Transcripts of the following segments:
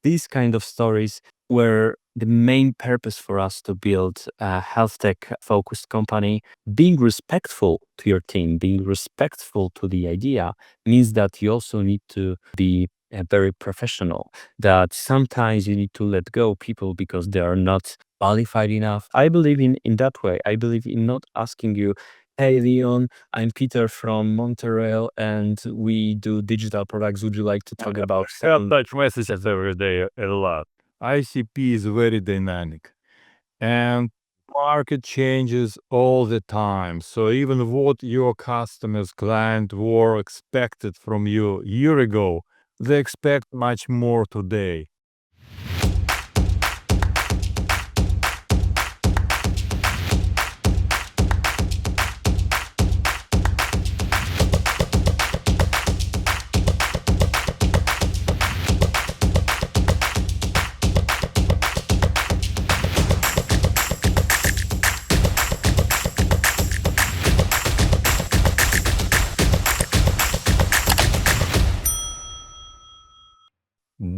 these kind of stories were the main purpose for us to build a health tech focused company. Being respectful to your team, being respectful to the idea means that you also need to be very professional, that sometimes you need to let go people because they are not qualified enough. I believe in that way. I believe in not asking you, hey, Leon, I'm Peter from Montreal and we do digital products. Would you like to talk about I have some? such messages every day a lot. ICP is very dynamic and market changes all the time. So even what your customers, client were expected from you a year ago, they expect much more today.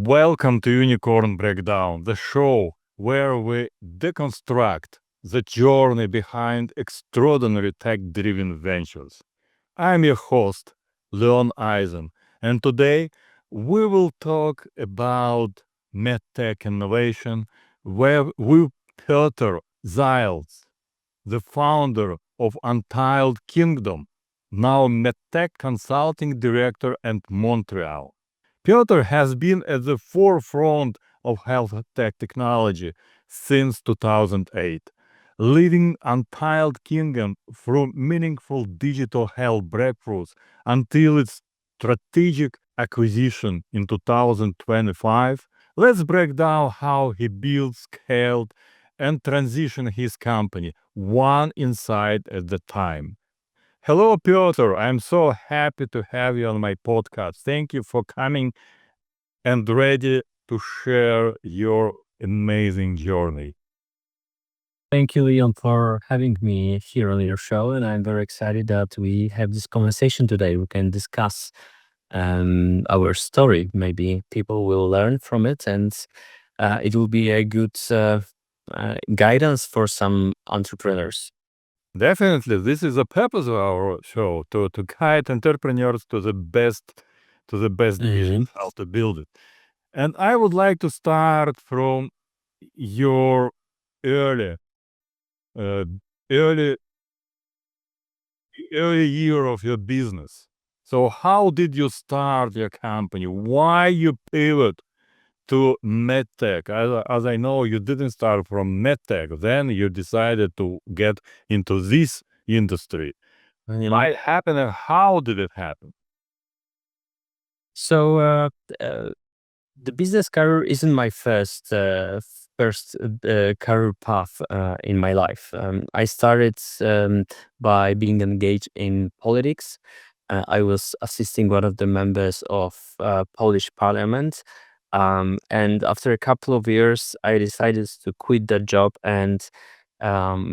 Welcome to Unicorn Breakdown, the show where we deconstruct the journey behind extraordinary tech-driven ventures. I'm your host, Leon Eisen, and today we will talk about medtech innovation with Piotr Zajac, the founder of Untitled Kingdom, now medtech consulting director at Montreal. Piotr has been at the forefront of health tech technology since 2008, leading Untitled Kingdom through meaningful digital health breakthroughs until its strategic acquisition in 2025. Let's break down how he built, scaled, and transitioned his company one insight at a time. Hello, Piotr. I'm so happy to have you on my podcast. Thank you for coming and ready to share your amazing journey. Thank you, Leon, for having me here on your show. And I'm very excited that we have this conversation today. We can discuss our story. Maybe people will learn from it, and it will be a good guidance for some entrepreneurs. Definitely, this is the purpose of our show to guide entrepreneurs to the best vision, how to build it. And I would like to start from your early uh, early early year of your business. So how did you start your company? Why you pivot to medtech? As I know, you didn't start from medtech. Then you decided to get into this industry. Why it happened and how did it happen? So the business career isn't my first career path in my life. I started by being engaged in politics. I was assisting one of the members of Polish Parliament, and after a couple of years, I decided to quit that job and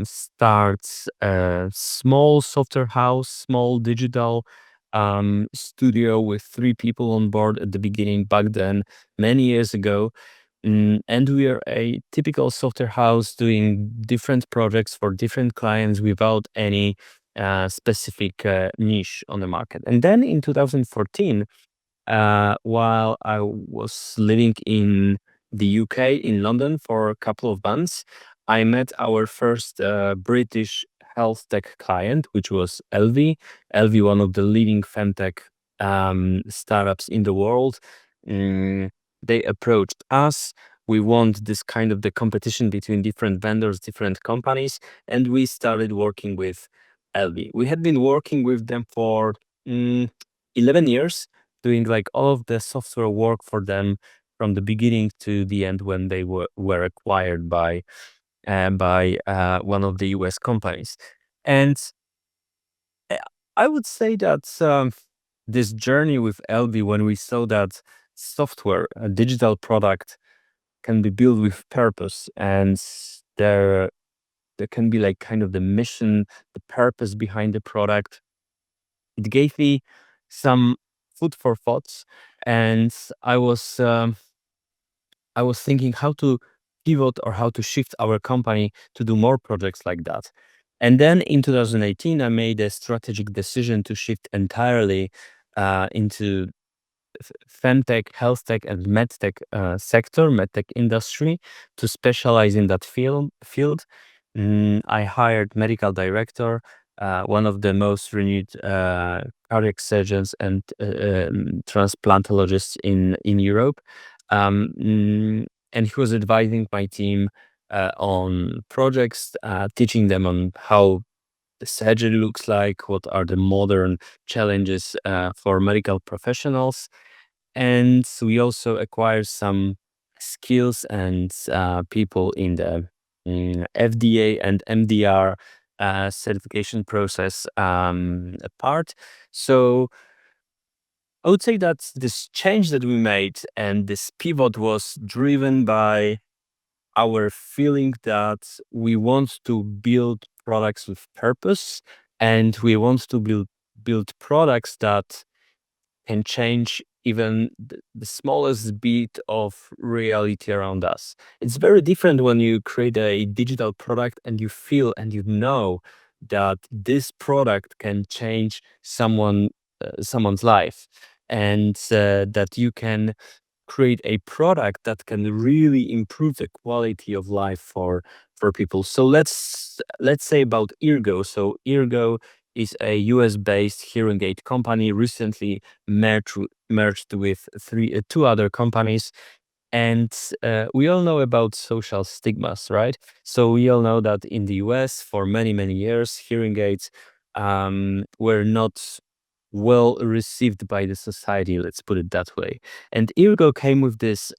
start a small software house, small digital studio with 3 people on board at the beginning back then, many years ago. And we are a typical software house doing different projects for different clients without any specific niche on the market. And then in 2014, while I was living in the UK, in London, for a couple of months, I met our first British health tech client, which was LV. LV, one of the leading femtech startups in the world. Mm, they approached us. We want this kind of the competition between different vendors, different companies, and we started working with LV. We had been working with them for 11 years, doing like all of the software work for them from the beginning to the end when they were acquired by one of the US companies. And uh, I would say that this journey with LV, when we saw that software, a digital product, can be built with purpose, and there there can be like kind of the mission, the purpose behind the product. It gave me some food for thoughts, and I was I was thinking how to pivot or how to shift our company to do more projects like that. And then in 2018, I made a strategic decision to shift entirely into femtech, health tech, and medtech sector, medtech industry, to specialize in that field. I hired medical director, one of the most renewed cardiac surgeons and transplantologists in Europe. And he was advising my team on projects, teaching them on how the surgery looks like, what are the modern challenges for medical professionals. And we also acquired some skills and people in the FDA and MDR certification process part. So I would say that this change that we made and this pivot was driven by our feeling that we want to build products with purpose, and we want to build products that can change even the smallest bit of reality around us. It's very different when you create a digital product and you feel and you know that this product can change someone's life, and that you can create a product that can really improve the quality of life for people. So let's say about Eargo. So Eargo is a US based hearing aid company, recently merged with two other companies. And we all know about social stigmas, right? So we all know that in the US for many years, hearing aids were not well received by the society, let's put it that way. And Eargo came with this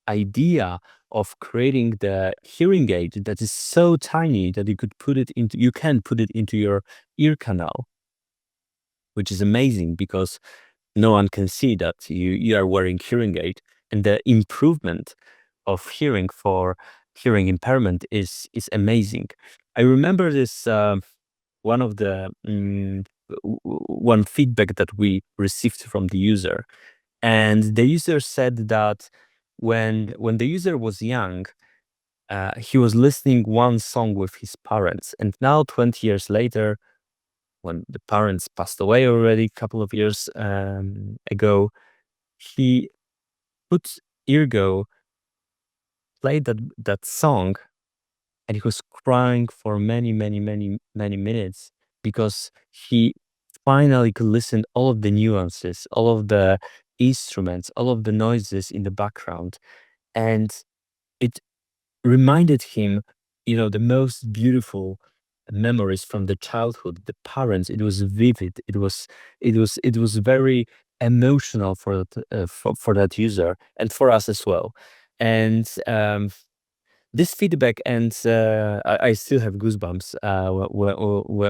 idea of creating the hearing aid that is so tiny that you can put it into your ear canal, which is amazing because no one can see that you are wearing hearing aid, and the improvement of hearing for hearing impairment is amazing. I remember this one of the one feedback that we received from the user, and the user said that when the user was young, he was listening one song with his parents, and now 20 years later, when the parents passed away already a couple of years ago, he put Eargo, played that song, and he was crying for many minutes because he finally could listen all of the nuances, all of the instruments, all of the noises in the background, and it reminded him, the most beautiful memories from the childhood, the parents. It was vivid. It was very emotional for that user and for us as well. And this feedback, and I still have goosebumps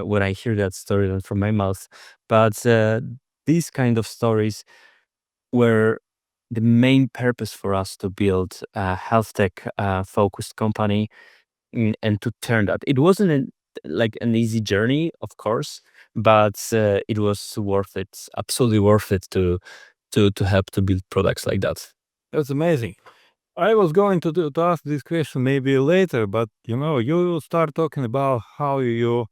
when I hear that story from my mouth. But these kind of stories were the main purpose for us to build a health tech focused company, and to turn that. It wasn't like an easy journey, of course, but it was worth it, absolutely worth it to help to build products like that. That's amazing. I was going to ask this question maybe later, but you start talking about how you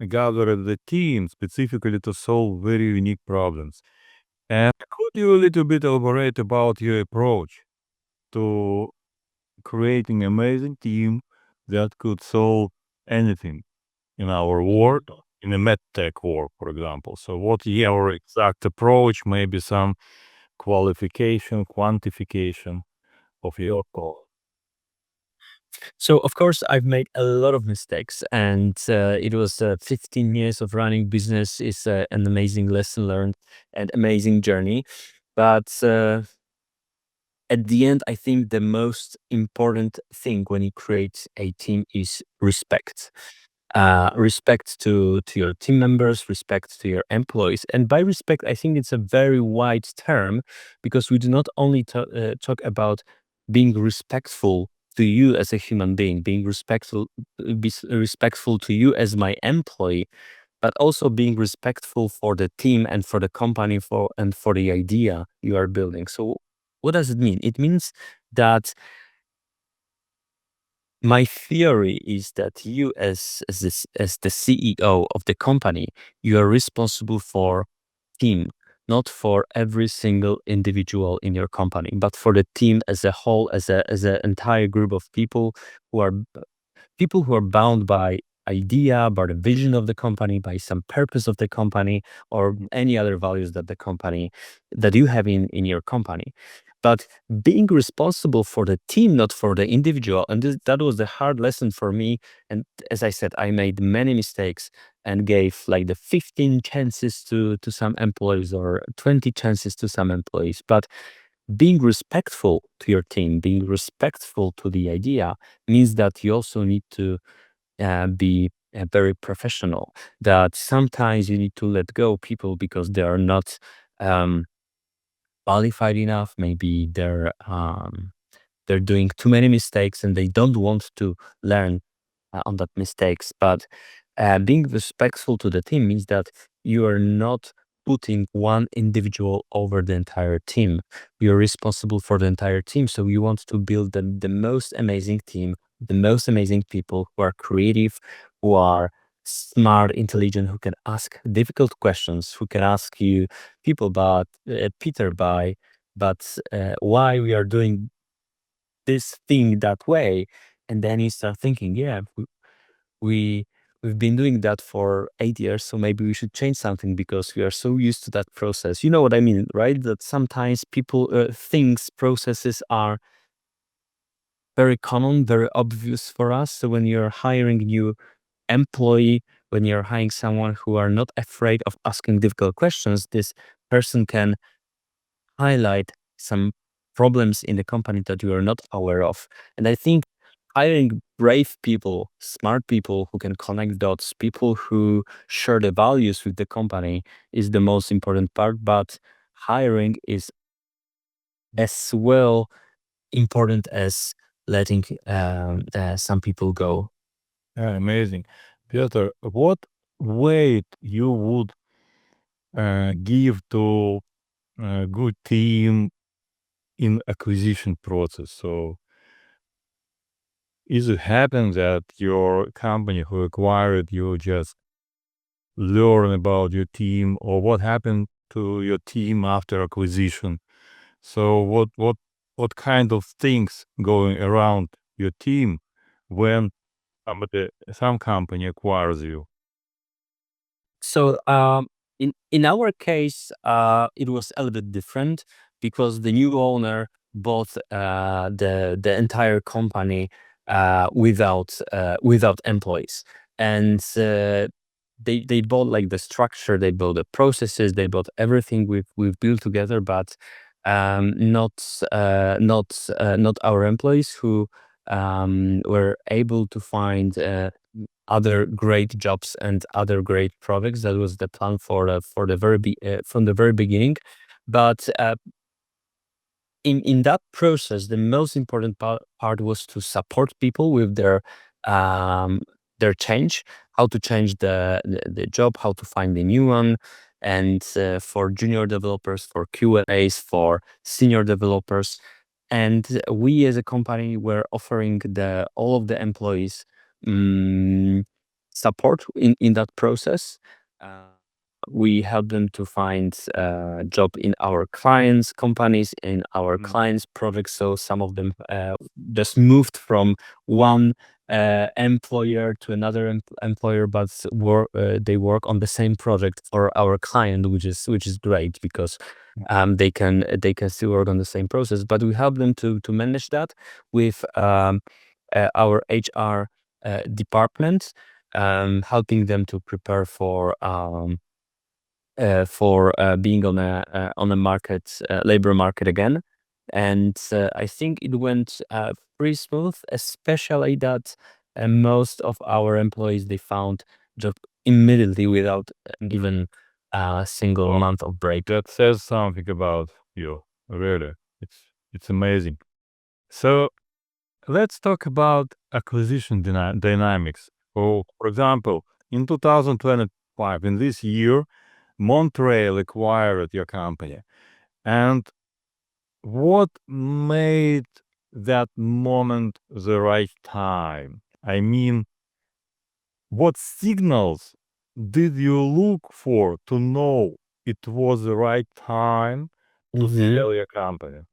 gathered the team specifically to solve very unique problems. And could you a little bit elaborate about your approach to creating amazing team that could solve anything in our world, in the medtech world, for example? So what your exact approach, maybe some qualification, quantification of your goal? So of course I've made a lot of mistakes, and it was 15 years of running business is an amazing lesson learned and amazing journey. But at the end, I think the most important thing when you create a team is respect. Respect to your team members, respect to your employees. And by respect, I think it's a very wide term, because we do not only talk about being respectful to you as a human being, being respectful to you as my employee, but also being respectful for the team and for the company and for the idea you are building. So what does it mean? It means that my theory is that you as the CEO of the company, you are responsible for team, not for every single individual in your company, but for the team as a whole, as an entire group of who are people who are bound by idea, by the vision of the company, by some purpose of the company, or any other values that the company that you have in your company. But being responsible for the team, not for the individual, and that was the hard lesson for me. And as I said, I made many mistakes and gave like the 15 chances to some employees or 20 chances to some employees. But being respectful to your team, being respectful to the idea means that you also need to be very professional. That sometimes you need to let go people because they are not um, qualified enough. Maybe they're doing too many mistakes and they don't want to learn on that mistakes. But being respectful to the team means that you are not putting one individual over the entire team. You're responsible for the entire team. So you want to build the most amazing team, the most amazing people who are creative, who are smart, intelligent, who can ask difficult questions, who can ask you people, but Peter, why we are doing this thing that way? And then you start thinking, yeah, we we've been doing that for 8 years, so maybe we should change something because we are so used to that process. You know what I mean, right? That sometimes people things processes are very common, very obvious for us. So when you're hiring new employee, when you're hiring someone who are not afraid of asking difficult questions, this person can highlight some problems in the company that you are not aware of. And I think hiring brave people, smart people who can connect dots, people who share the values with the company is the most important part. But hiring is as well important as letting some people go. Yeah, amazing. Piotr, what weight you would give to a good team in acquisition process? So is it happen that your company who acquired you just learn about your team, or what happened to your team after acquisition? So what kind of things going around your team when some company acquires you? So in our case, it was a little bit different because the new owner bought the entire company without employees, and they bought like the structure, they bought the processes, they bought everything we've built together, but not our employees who were able to find other great jobs and other great products. That was the plan for the from the very beginning. But in that process, the most important part was to support people with their change, how to change the job, how to find a new one, and for junior developers, for QAs, for senior developers. And we as a company were offering the all of the employees um, support in that process. We help them to find a job in our clients' companies, in our clients' projects. So some of them just moved from one employer to another employer, but they work on the same project for our client, which is great because they can still work on the same process. But we help them to manage that with our HR department, helping them to prepare for being on a market labor market again. And I think it went pretty smooth, especially that most of our employees they found job immediately without even a single Wow, month of break. that says something about you. Really, it's amazing. So let's talk about acquisition dynamics. For example, in 2025, in this year, Montreal acquired your company. And what made that moment the right time? I mean, what signals did you look for to know it was the right time to Mhm. sell your company?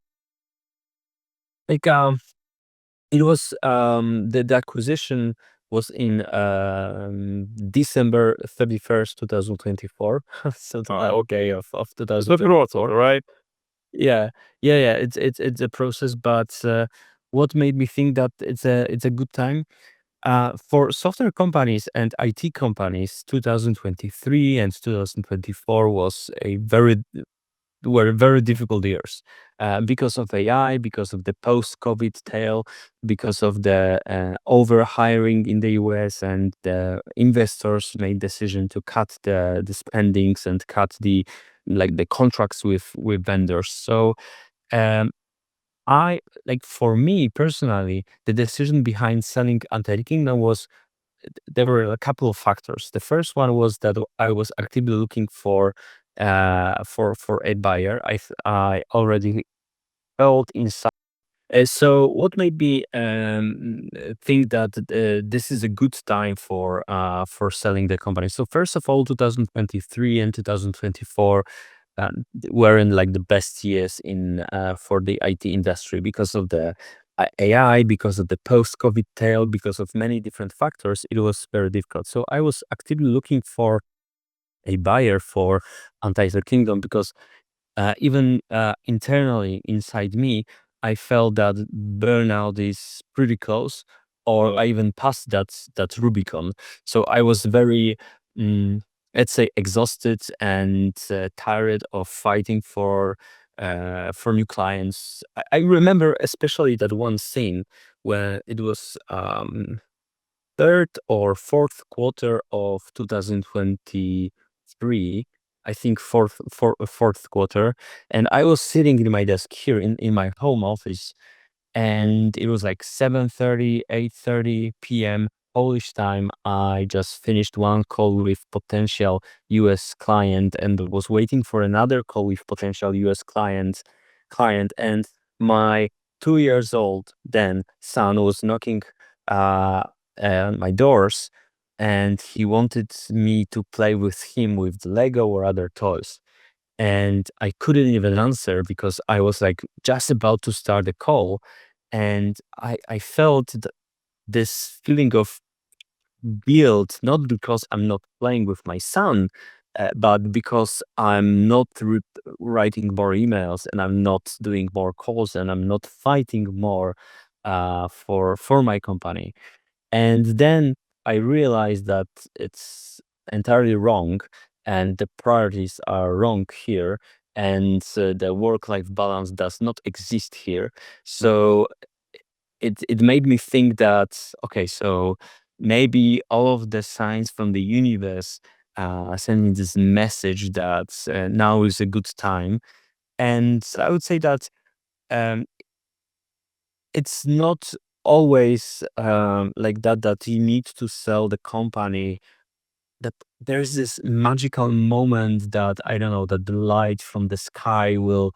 Like, it was, the acquisition was in, December 31st, 2024. So, okay, of It's a process, 2024. right? Yeah. Yeah, yeah, it's a process, but, what made me think that it's a good time, for software companies and IT companies, 2023 and 2024 were very difficult years, because of AI, because of the post-COVID tail, because of the over hiring in the US, and the investors made decision to cut the spendings and cut the contracts with vendors. So, um, I like for me personally, the decision behind selling Untitled Kingdom was, there were a couple of factors. The first one was that I was actively looking for a buyer. I already felt inside. So what made me think that this is a good time for selling the company? So first of all, 2023 and 2024 were in like the best years in for the IT industry because of the AI, because of the post-COVID tail, because of many different factors. It was very difficult. So I was actively looking for a buyer for Untitled Kingdom because even internally inside me, I felt that burnout is pretty close, or I even passed that Rubicon. So I was very, mm, let's say, exhausted and tired of fighting for new clients. I remember especially that one scene where it was third or fourth quarter of 2023. I think fourth quarter, and I was sitting in my desk here in my home office, and it was like 7:30, 8:30 p.m. Polish time. I just finished one call with potential US client and was waiting for another call with potential US client, and my 2 years old then son was knocking uh, my doors, and he wanted me to play with him with the Lego or other toys. And I couldn't even answer because I was like just about to start the call, and I felt this feeling of guilt, not because I'm not playing with my son, but because I'm not writing more emails, and I'm not doing more calls, and I'm not fighting more for my company. And then I realized that it's entirely wrong, and the priorities are wrong here, and the work-life balance does not exist here. So it made me think that, okay, so maybe all of the signs from the universe send me this message that now is a good time. And I would say that um, it's not always like that you need to sell the company, that there's this magical moment that, I don't know, that the light from the sky will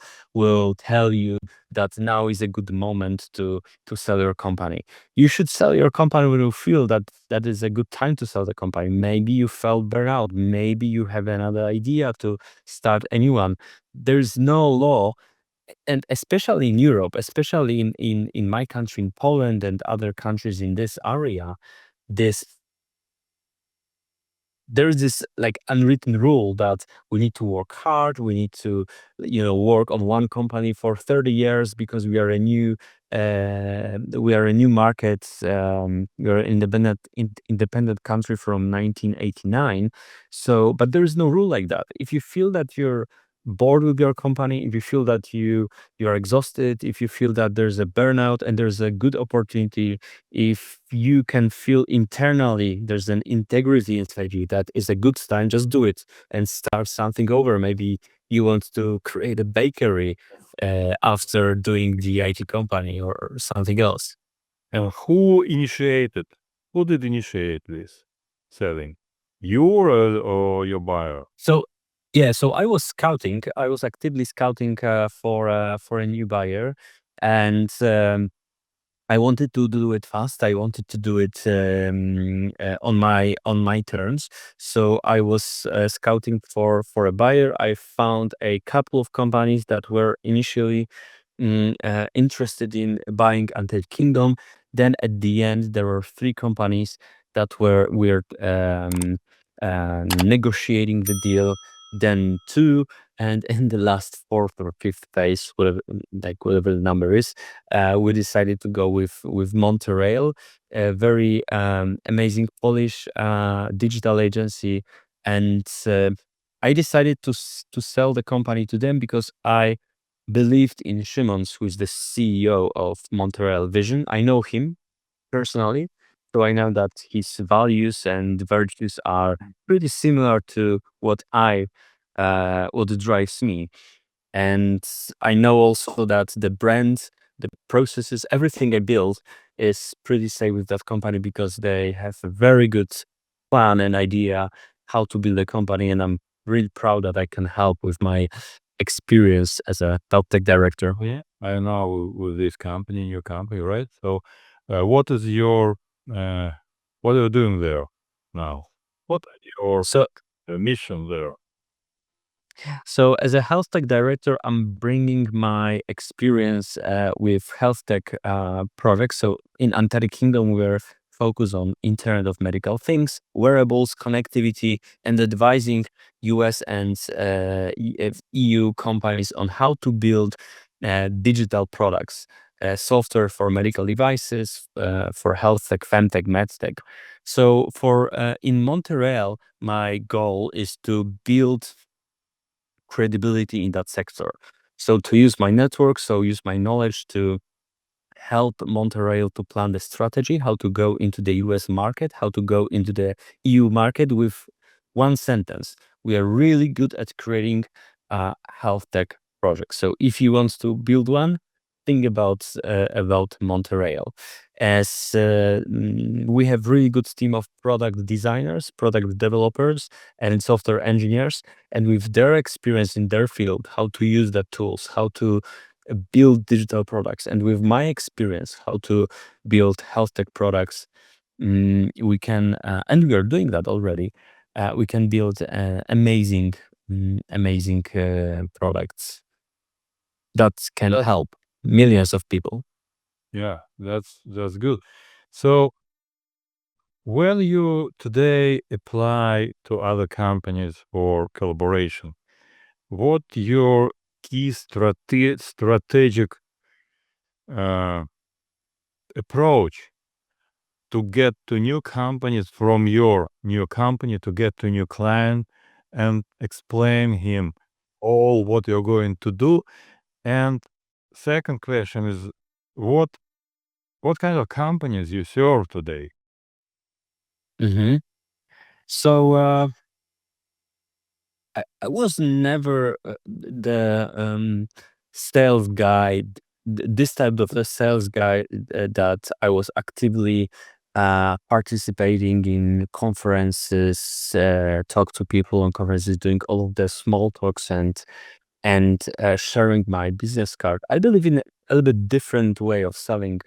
tell you that now is a good moment to sell your company. You should sell your company when you feel that that is a good time to sell the company. Maybe you felt burnout, maybe you have another idea to start a new one. There's no law, and especially in Europe, especially in my country, in Poland and other countries in this area, this there's this like unwritten rule that we need to work hard, we need to work on one company for 30 years because we are a new market, we are independent country from 1989. So but there is no rule like that. If you feel that you're bored with your company, if you feel that you are exhausted, if you feel that there's a burnout and there's a good opportunity, if you can feel internally there's an integrity inside you that is a good time, just do it and start something over. Maybe you want to create a bakery after doing the IT company or something else. And who did initiate this selling? You or your buyer? So yeah, so I was scouting. I was actively scouting for a new buyer, and I wanted to do it fast. I wanted to do it on my terms. So I was scouting for a buyer. I found a couple of companies that were initially interested in buying Untitled Kingdom. Then at the end, there were three companies that were negotiating the deal. Then two, and in the last fourth or fifth phase, whatever the number is, we decided to go with Montreal, a very amazing Polish digital agency, and I decided to sell the company to them because I believed in Szymons, who is the CEO of Montreal Vision. I know him personally, so I know that his values and virtues are pretty similar to what drives me. And I know also that the brand, the processes, everything I build is pretty safe with that company because they have a very good plan and idea how to build a company. And I'm really proud that I can help with my experience as a top tech director. Yeah, I know with this company, your company, right? So, what is your, what are you doing there now? What are your So mission there? So, as a health tech director, I'm bringing my experience with health tech projects. So, in Untitled Kingdom, we're focused on Internet of Medical Things, wearables, connectivity, and advising US and EU companies on how to build digital products, software for medical devices, for health tech, femtech, medtech. So, for in Montreal, my goal is to build credibility in that sector. So to use my network, so use my knowledge to help Montreal to plan the strategy, how to go into the US market, how to go into the EU market with one sentence. We are really good at creating health tech projects. So if you want to build one, think about Montreal. As we have really good team of product designers, product developers, and software engineers, and with their experience in their field, how to use the tools, how to build digital products, and with my experience how to build health tech products, we can and we are doing that already. We can build amazing products that can help millions of people. Yeah, that's good. So, when you today apply to other companies for collaboration, what your key strategic uh, approach to get to new companies from your new company to get to new client and explain him all what you're going to do? And second question is, what what kind of companies you serve today? hmm So I was never the sales guy, this type of the sales guy that I was actively participating in conferences, talk to people on conferences, doing all of the small talks and sharing my business card. I believe in a little bit different way of selling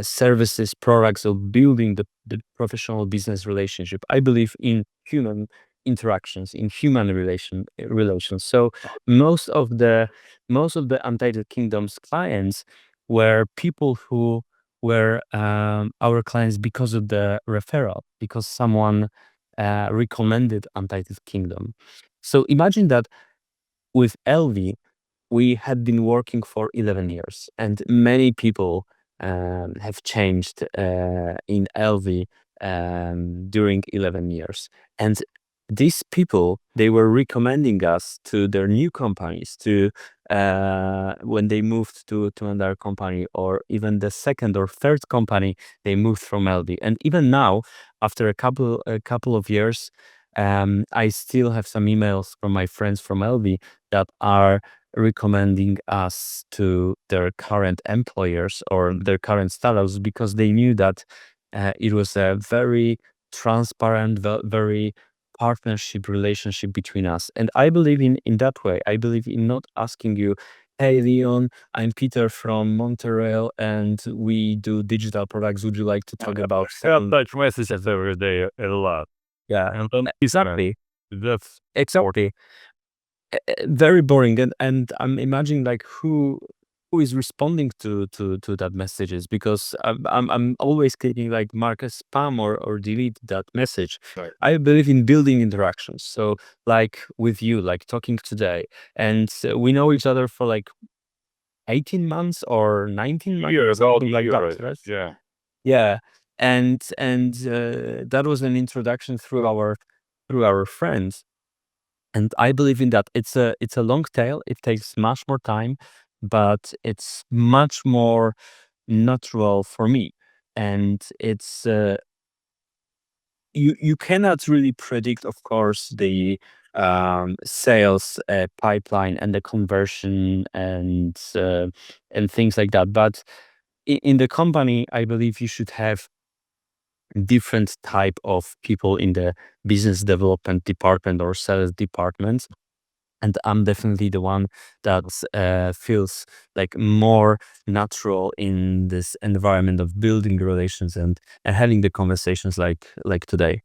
services, products, or building the professional business relationship. I believe in human interactions, in human relations. So most of the Untitled Kingdom's clients were people who were our clients because of the referral, because someone recommended Untitled Kingdom. So imagine that with LV, we had been working for 11 years, and many people have changed in LV during 11 years. And these people, they were recommending us to their new companies to when they moved to another company, or even the second or third company they moved from LV. And even now, after a couple of years, I still have some emails from my friends from LV that are recommending us to their current employers or their current startups because they knew that it was a very transparent, very partnership relationship between us. And I believe in that way. I believe in not asking you Hey Leon, I'm Peter from Montreal, and we do digital products. Would you like to talk about I have some? such messages every day a lot. Yeah, And then exactly, that's exactly. Very boring, and I'm imagining like who is responding to that messages, because I'm always clicking like mark as spam or delete that message. right. I believe in building interactions. So like with you, like talking today, and we know each other for like 18 months or 19 months, Year, about something like year, that, right? right? Yeah. Yeah, and that was an introduction through our friends, and I believe in that. It's a long tail. It takes much more time, but it's much more natural for me, and it's you cannot really predict, of course, the sales pipeline and the conversion and things like that, but in the company, I believe you should have different type of people in the business development department or sales department, and I'm definitely the one that feels like more natural in this environment of building relations and having the conversations like today.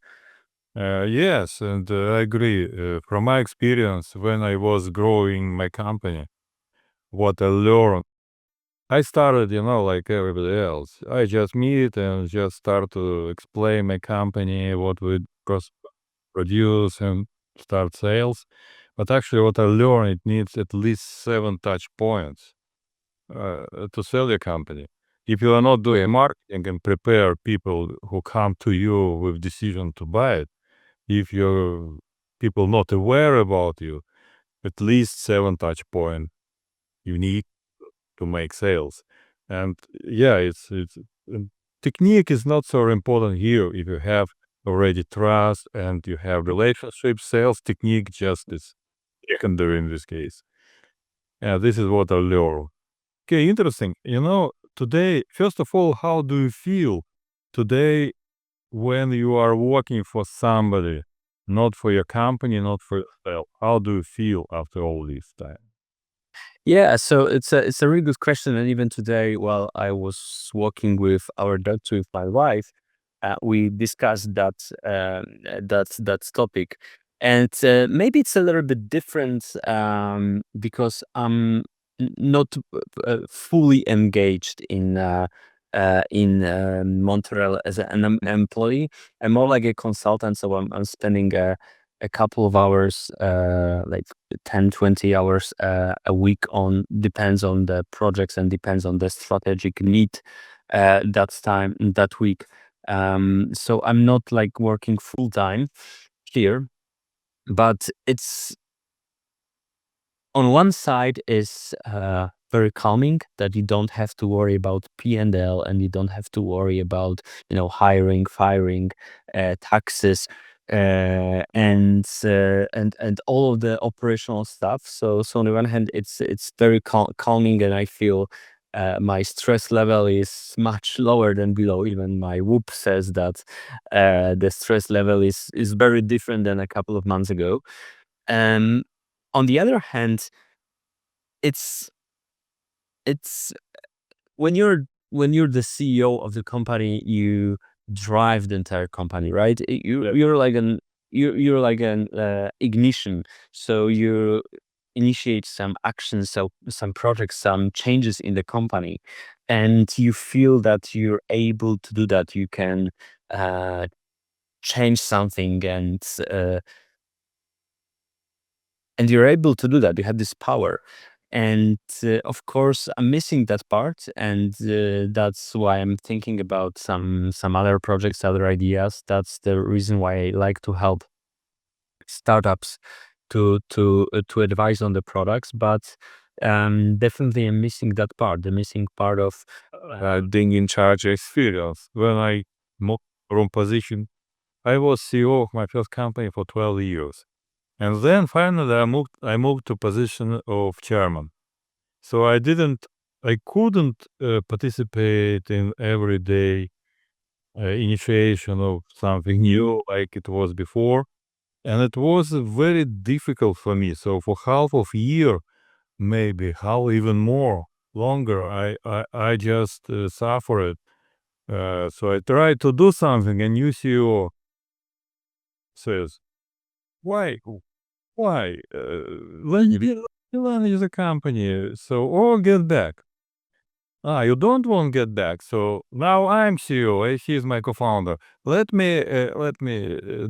Yes, and I agree. From my experience, when I was growing my company, what I learned, I started, like everybody else. I just meet and just start to explain my company, what we produce and start sales. But actually, what I learned, it needs at least 7 touch points to sell your company. If you are not doing marketing and prepare people who come to you with decision to buy it, if your people not aware about you, at least 7 touch point you need to make sales. And yeah, it's technique is not so important here. If you have already trust and you have relationship, sales technique just is secondary in this case. Yeah, this is what I learned. Okay, interesting. Today, first of all, how do you feel today when you are working for somebody, not for your company, not for yourself? How do you feel after all this time? Yeah, so it's a really good question, and even today, while I was walking with our dog, with my wife, we discussed that topic, and maybe it's a little bit different because I'm not fully engaged in Montreal as an employee. I'm more like a consultant, so I'm spending a couple of hours, like 10, 20 hours a week, on depends on the projects and depends on the strategic need that week. So I'm not like working full time here, but it's on one side is very calming that you don't have to worry about P&L, and you don't have to worry about hiring, firing, taxes, and all of the operational stuff. So on the one hand, it's very calming, and I feel my stress level is much lower than below. Even my Whoop says that the stress level is very different than a couple of months ago. um, on the other hand, it's it's when you're the CEO of the company, you drive the entire company, right? Yeah. You're like an ignition. So you initiate some actions, so some projects, some changes in the company, and you feel that you're able to do that. You can uh, change something, and you're able to do that. You have this power, and of course I'm missing that part, and that's why I'm thinking about some other projects, other ideas. That's the reason why I like to help startups to advise on the products, but definitely I'm missing that part, the missing part of Being in charge experience. When I moved from position, I was CEO of my first company for 12 years. And then finally I moved to position of chairman. So I couldn't participate in everyday initiation of something new like it was before. And it was very difficult for me. So for half of year, maybe how even more longer I just suffer it. So I try to do something, and new CEO says, "Why? Why? Let me the company. So or get back. You don't want to get back. So now I'm CEO. He's my co-founder. Let me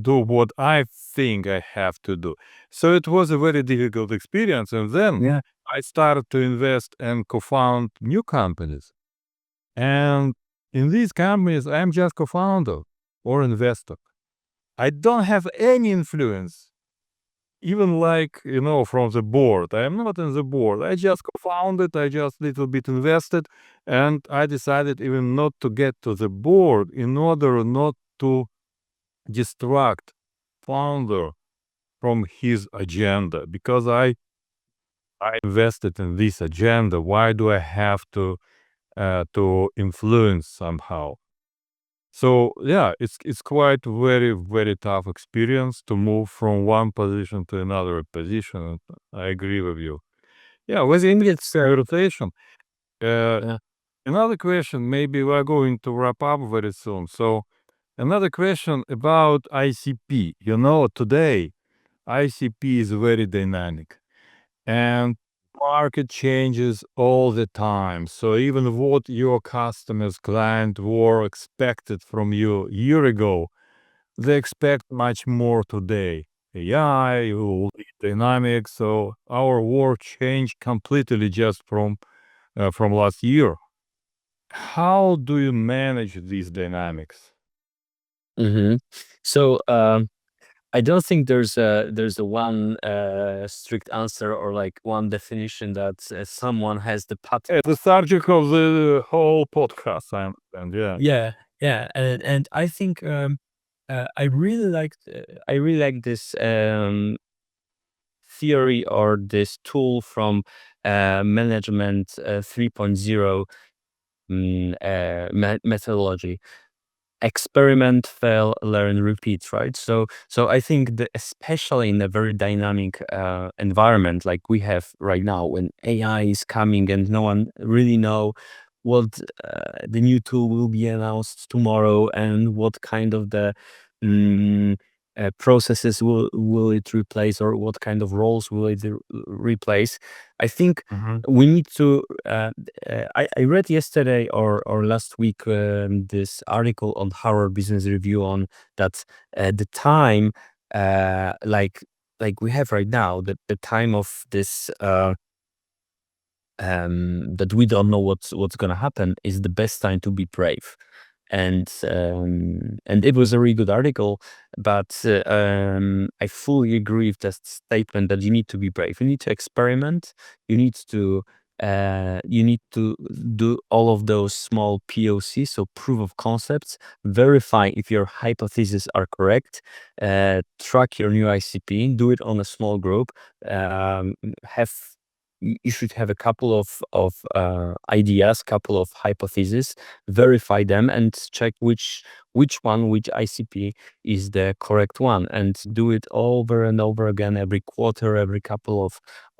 do what I think I have to do." So it was a very difficult experience, and then I started to invest and co-found new companies. And in these companies, I'm just co-founder or investor. I don't have any influence, even from the board. I am not in the board. I just co-founded, I just little bit invested, and I decided even not to get to the board in order not to distract founder from his agenda, because I invested in this agenda. Why do I have to influence somehow? So yeah, it's quite very very tough experience to move from one position to another position. I agree with you. Yeah, within its rotation. Yeah. Another question. Maybe we're going to wrap up very soon. So another question about ICP. Today ICP is very dynamic, and market changes all the time. So even what your customers, client were expected from you a year ago, they expect much more today. AI, dynamics. So our work changed completely just from last year. How do you manage these dynamics? Hmm. So I don't think there's a one strict answer or like one definition that someone has the pattern. It's the subject of the whole podcast, I understand. Yeah. Yeah, yeah, and I think I really like this theory or this tool from management 3.0 methodology. Experiment, fail, learn, repeat, right? So I think that especially in a very dynamic environment like we have right now, when AI is coming and no one really know what the new tool will be announced tomorrow and what kind of the mm, processes will it replace, or what kind of roles will it replace. I think Mhm. we need to I read yesterday or last week this article on Harvard Business Review on that the time like we have right now, the time of this that we don't know what's gonna happen is the best time to be brave. And it was a really good article, but I fully agree with that statement that you need to be brave. You need to experiment. You need to do all of those small POCs, so proof of concepts. Verify if your hypotheses are correct. Track your new ICP. Do it on a small group. Have you should have a couple of ideas, couple of hypotheses, verify them, and check which ICP is the correct one, and do it over and over again every quarter, every couple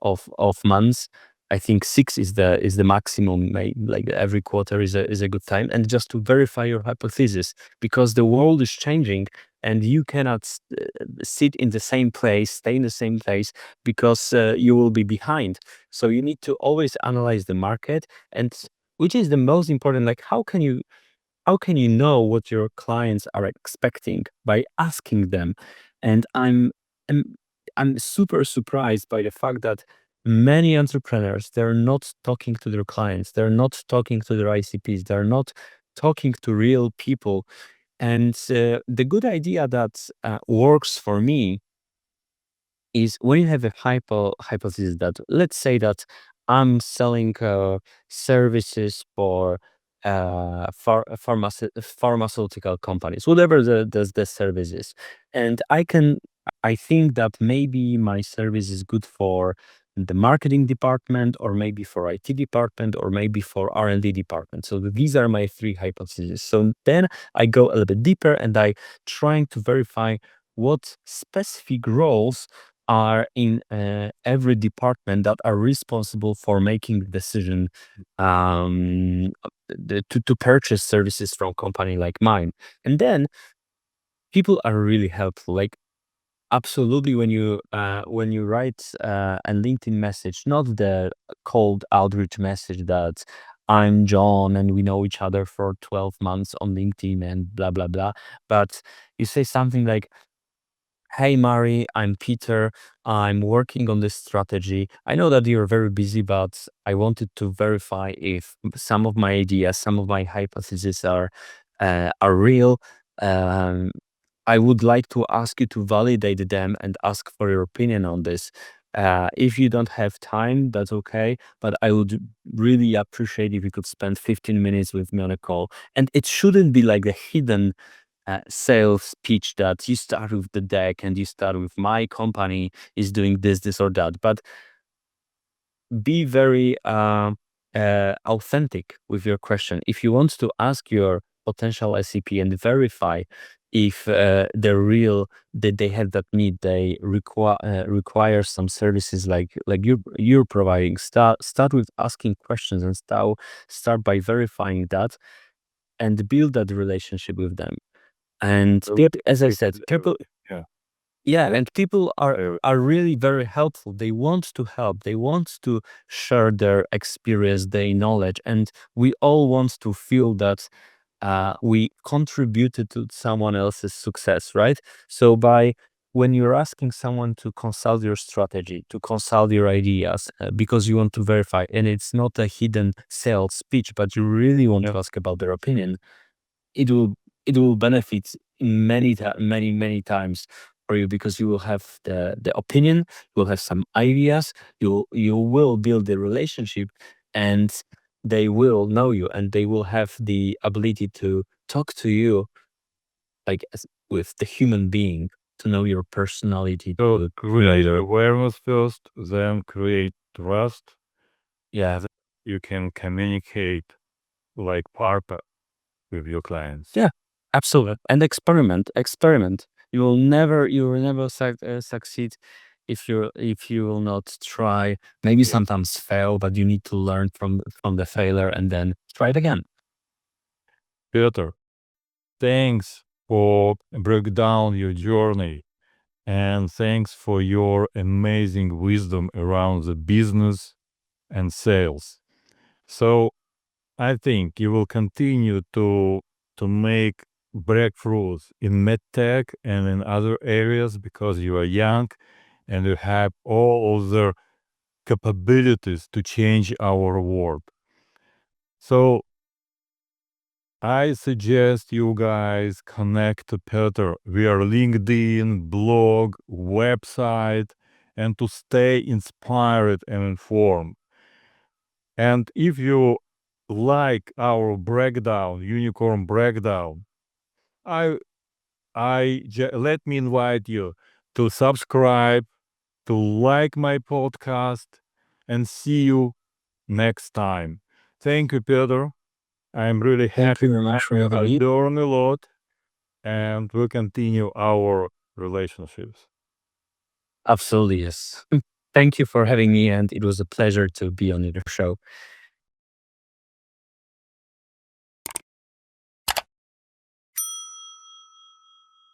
of months. I think 6 is the maximum. Like every quarter is a good time, and just to verify your hypothesis, because the world is changing, and you cannot sit in the same place, stay in the same place, because you will be behind. So you need to always analyze the market, and which is the most important. Like how can you know what your clients are expecting? By asking them. And I'm I'm super surprised by the fact that many entrepreneurs, they're not talking to their clients, they're not talking to their ICPs, they're not talking to real people. And the good idea that works for me is when you have a hypothesis that, let's say that I'm selling services for pharmaceutical companies, whatever the service is, and I think that maybe my service is good for the marketing department, or maybe for IT department, or maybe for R&D department. So these are my three hypotheses. So then I go a little bit deeper and I trying to verify what specific roles are in every department that are responsible for making the decision to purchase services from company like mine. And then people are really helpful. Like absolutely, when you write a LinkedIn message, not the cold outreach message that I'm John and we know each other for 12 months on LinkedIn and blah blah blah, but you say something like, "Hey Mari, I'm Peter. I'm working on this strategy. I know that you're very busy, but I wanted to verify if some of my ideas, some of my hypotheses are real. Um, I would like to ask you to validate them and ask for your opinion on this. If you don't have time, that's okay, but I would really appreciate if you could spend 15 minutes with me on a call." And it shouldn't be like the hidden sales pitch that you start with the deck and you start with my company is doing this or that, but be very authentic with your question. If you want to ask your potential SCP and verify if they're real, that they have that need, they require some services like you're providing. Start with asking questions and start by verifying that and build that relationship with them. And as I said, people, Yeah. yeah, and people Uh, are really very helpful. They want to help. They want to share their experience, their knowledge, and we all want to feel that we contributed to someone else's success, right? So by when you're asking someone to consult your strategy, to consult your ideas, because you want to verify, and it's not a hidden sales speech, but you really want yeah. to ask about their opinion, it will it will benefit many times for you because you will have the opinion, you will have some ideas, you will build the relationship, and they will know you and they will have the ability to talk to you like with the human being, to know your personality, So to create awareness first, then create trust. yeah. You can communicate like partner with your clients. Yeah, absolutely. And experiment. You will never succeed if you will not try. Maybe sometimes fail, but you need to learn from the failure and then try it again. Peter, thanks for break down your journey and thanks for your amazing wisdom around the business and sales. So I think you will continue to make breakthroughs in medtech and in other areas because you are young and you have all of the capabilities to change our world. So I suggest you guys connect to Peter via LinkedIn, blog, website, and to stay inspired and informed. And if you like our breakdown, unicorn breakdown, I let me invite you to subscribe, to like my podcast, and see you next time. Thank you, Peter. I'm really Thank happy. you very much for having I me. learn a lot, and we'll continue our relationships. Absolutely, yes. Thank you for having me, and it was a pleasure to be on your show.